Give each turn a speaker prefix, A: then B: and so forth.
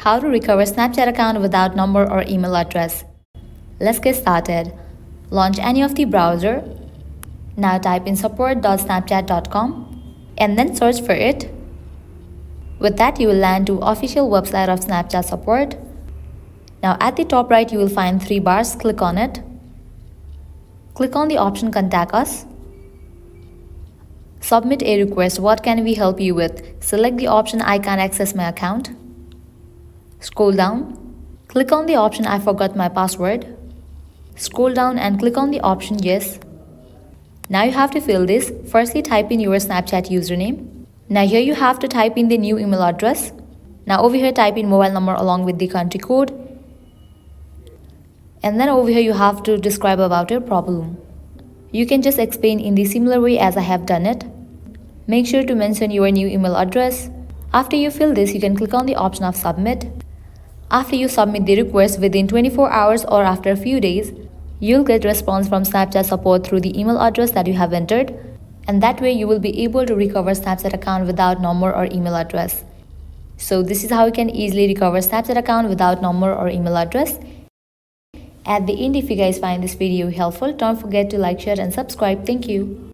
A: How to recover Snapchat account without number or email address. Let's get started. Launch any of the browser. Now type in support.snapchat.com and then search for it. With that, you will land to official website of Snapchat support. Now at the top right, you will find 3 bars. Click on it. Click on the option Contact Us. Submit a request. What can we help you with? Select the option I can't access my account. Scroll down. Click on the option I forgot my password. Scroll down and click on the option Yes. Now you have to fill this. Firstly, type in your Snapchat username. Now here you have to type in the new email address. Now over here type in mobile number along with the country code. And then over here you have to describe about your problem. You can just explain in the similar way as I have done it. Make sure to mention your new email address. After you fill this, you can click on the option of Submit. After you submit the request within 24 hours or after a few days, you'll get response from Snapchat support through the email address that you have entered. And that way you will be able to recover Snapchat account without number or email address. So this is how you can easily recover Snapchat account without number or email address. At the end, if you guys find this video helpful, don't forget to like, share and subscribe. Thank you.